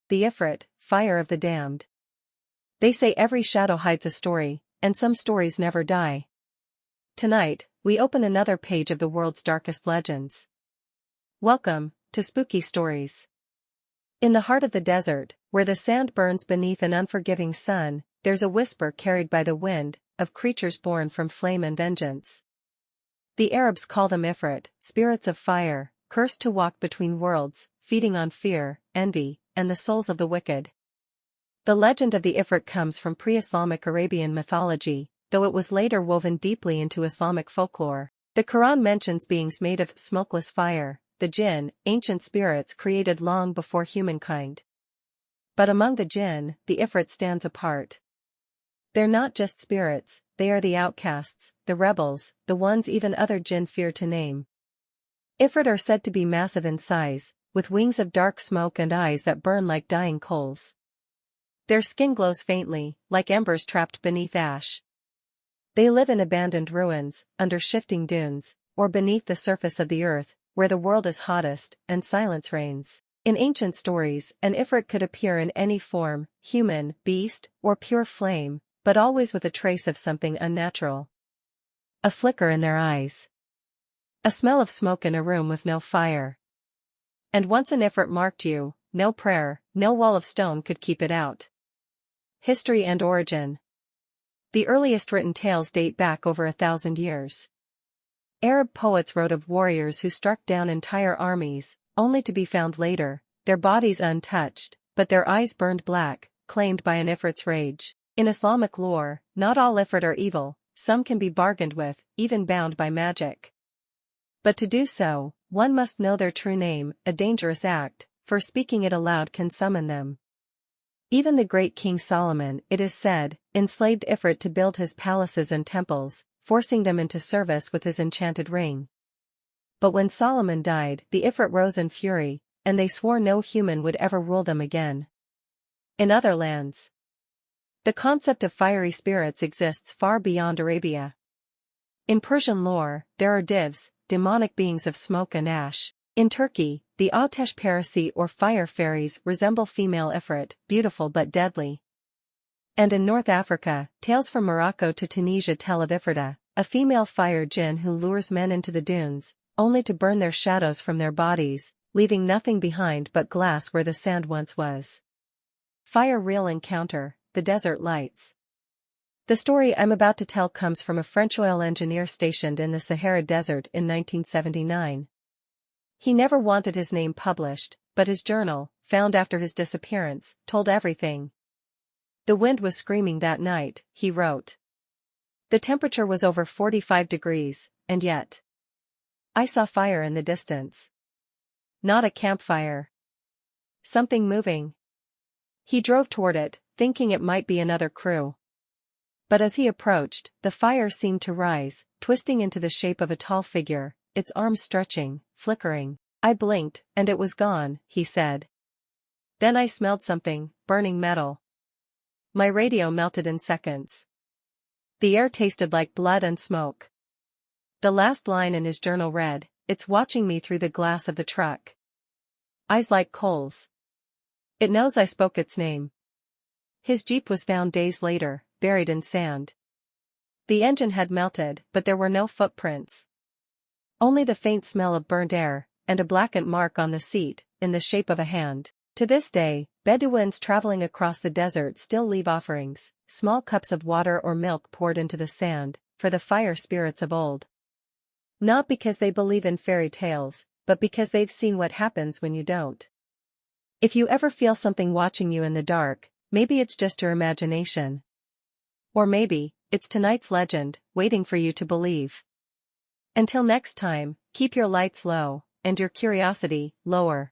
the Ifrit, fire of the damned. They say every shadow hides a story, and some stories never die. Tonight, we open another page of the world's darkest legends. Welcome to Spooky Stories. In the heart of the desert, where the sand burns beneath an unforgiving sun, there's a whisper carried by the wind, of creatures born from flame and vengeance. The Arabs call them Ifrit, spirits of fire, cursed to walk between worlds, feeding on fear, envy, and the souls of the wicked. The legend of the Ifrit comes from pre-Islamic Arabian mythology, though it was later woven deeply into Islamic folklore. The Quran mentions beings made of smokeless fire, the jinn, ancient spirits created long before humankind. But among the jinn, the Ifrit stands apart. They're not just spirits, they are the outcasts, the rebels, the ones even other jinn fear to name. Ifrit are said to be massive in size, with wings of dark smoke and eyes that burn like dying coals. Their skin glows faintly, like embers trapped beneath ash. They live in abandoned ruins, under shifting dunes, or beneath the surface of the earth, where the world is hottest and silence reigns. In ancient stories, an Ifrit could appear in any form, human, beast, or pure flame, but always with a trace of something unnatural. A flicker in their eyes. A smell of smoke in a room with no fire. And once an Ifrit marked you, no prayer, no wall of stone could keep it out. History and origin. The earliest written tales date back over 1,000 years. Arab poets wrote of warriors who struck down entire armies, only to be found later, their bodies untouched, but their eyes burned black, claimed by an Ifrit's rage. In Islamic lore, not all Ifrit are evil, some can be bargained with, even bound by magic. But to do so, one must know their true name, a dangerous act, for speaking it aloud can summon them. Even the great King Solomon, it is said, enslaved Ifrit to build his palaces and temples, forcing them into service with his enchanted ring. But when Solomon died, the Ifrit rose in fury, and they swore no human would ever rule them again. In other lands, the concept of fiery spirits exists far beyond Arabia. In Persian lore, there are divs, demonic beings of smoke and ash. In Turkey, the ateş perisi or fire fairies resemble female Ifrit, beautiful but deadly. And in North Africa, tales from Morocco to Tunisia tell of Ifrita, a female fire jinn who lures men into the dunes, only to burn their shadows from their bodies, leaving nothing behind but glass where the sand once was. Fire real encounter, the desert lights. The story I'm about to tell comes from a French oil engineer stationed in the Sahara Desert in 1979. He never wanted his name published, but his journal, found after his disappearance, told everything. The wind was screaming that night, he wrote. The temperature was over 45 degrees, and yet I saw fire in the distance. Not a campfire. Something moving. He drove toward it, thinking it might be another crew. But as he approached, the fire seemed to rise, twisting into the shape of a tall figure, its arms stretching, flickering. I blinked, and it was gone, he said. Then I smelled something, burning metal. My radio melted in seconds. The air tasted like blood and smoke. The last line in his journal read, "It's watching me through the glass of the truck. Eyes like coals. It knows I spoke its name." His Jeep was found days later, buried in sand. The engine had melted, but there were no footprints. Only the faint smell of burnt air, and a blackened mark on the seat, in the shape of a hand. To this day, Bedouins traveling across the desert still leave offerings, small cups of water or milk poured into the sand, for the fire spirits of old. Not because they believe in fairy tales, but because they've seen what happens when you don't. If you ever feel something watching you in the dark, maybe it's just your imagination. Or maybe, it's tonight's legend, waiting for you to believe. Until next time, keep your lights low, and your curiosity lower.